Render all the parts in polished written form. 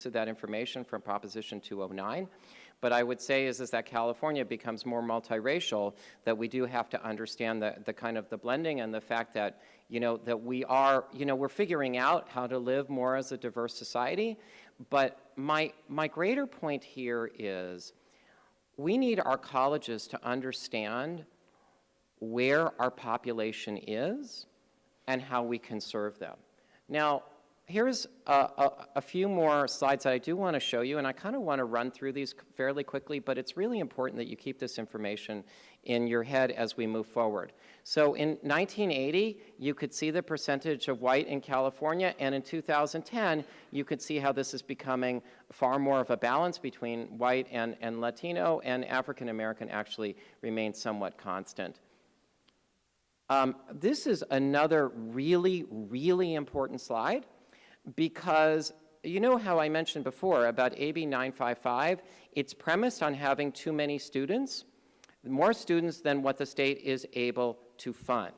listed that information from Proposition 209. But I would say is that California becomes more multiracial, that we do have to understand the kind of the blending and the fact that, that we are, we're figuring out how to live more as a diverse society. But my greater point here is we need our colleges to understand where our population is and how we can serve them. Now, here's a few more slides that I do want to show you, and I kind of want to run through these fairly quickly, but it's really important that you keep this information in your head as we move forward. So in 1980, you could see the percentage of white in California, and in 2010, you could see how this is becoming far more of a balance between white and Latino, and African American actually remains somewhat constant. This is another really, really important slide, because you know how I mentioned before about AB 955, it's premised on having too many students, more students than what the state is able to fund.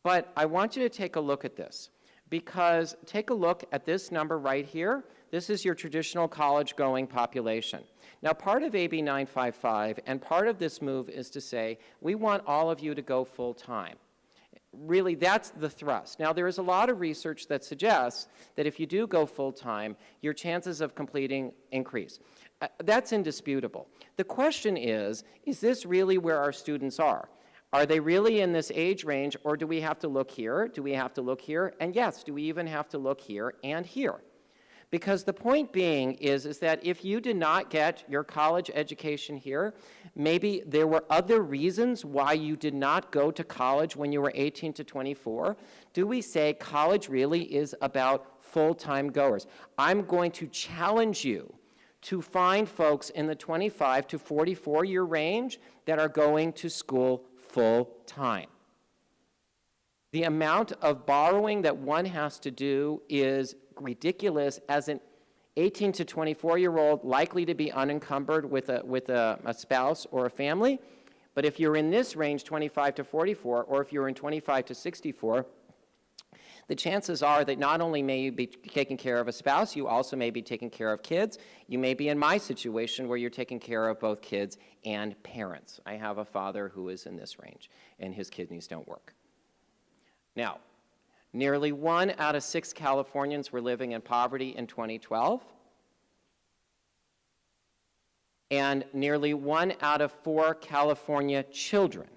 But I want you to take a look at this, because take a look at this number right here. This is your traditional college-going population. Now, part of AB 955 and part of this move is to say, we want all of you to go full-time. Really, that's the thrust. Now, there is a lot of research that suggests that if you do go full-time, your chances of completing increase. That's indisputable. The question is this really where our students are? Are they really in this age range, or do we have to look here? Do we have to look here? And yes, do we even have to look here and here? Because the point being is that if you did not get your college education here, maybe there were other reasons why you did not go to college when you were 18 to 24. Do we say college really is about full-time goers? I'm going to challenge you to find folks in the 25 to 44-year range that are going to school full-time. The amount of borrowing that one has to do is ridiculous as an 18 to 24-year-old likely to be unencumbered with a spouse or a family. But if you're in this range, 25 to 44, or if you're in 25 to 64, the chances are that not only may you be taking care of a spouse, you also may be taking care of kids. You may be in my situation where you're taking care of both kids and parents. I have a father who is in this range, and his kidneys don't work. Now, nearly 1 out of 6 Californians were living in poverty in 2012. And nearly 1 out of 4 California children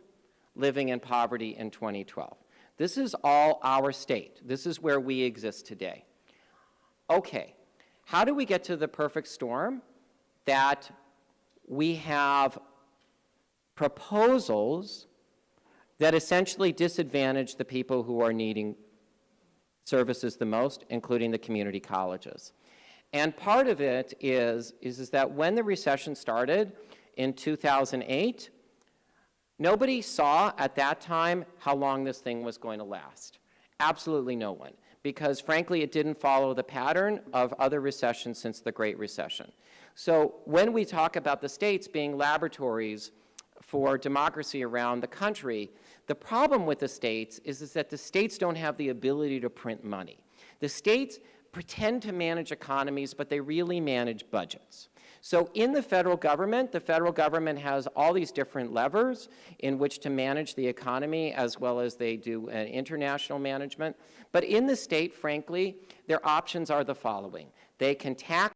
living in poverty in 2012. This is all our state. This is where we exist today. Okay, how do we get to the perfect storm? That we have proposals that essentially disadvantage the people who are needing services the most, including the community colleges. And part of it is that when the recession started in 2008, nobody saw at that time how long this thing was going to last. Absolutely no one. Because frankly, it didn't follow the pattern of other recessions since the Great Recession. So when we talk about the states being laboratories for democracy around the country, the problem with the states is that the states don't have the ability to print money. The states pretend to manage economies, but they really manage budgets. So in the federal government has all these different levers in which to manage the economy, as well as they do international management. But in the state, frankly, their options are the following. They can tax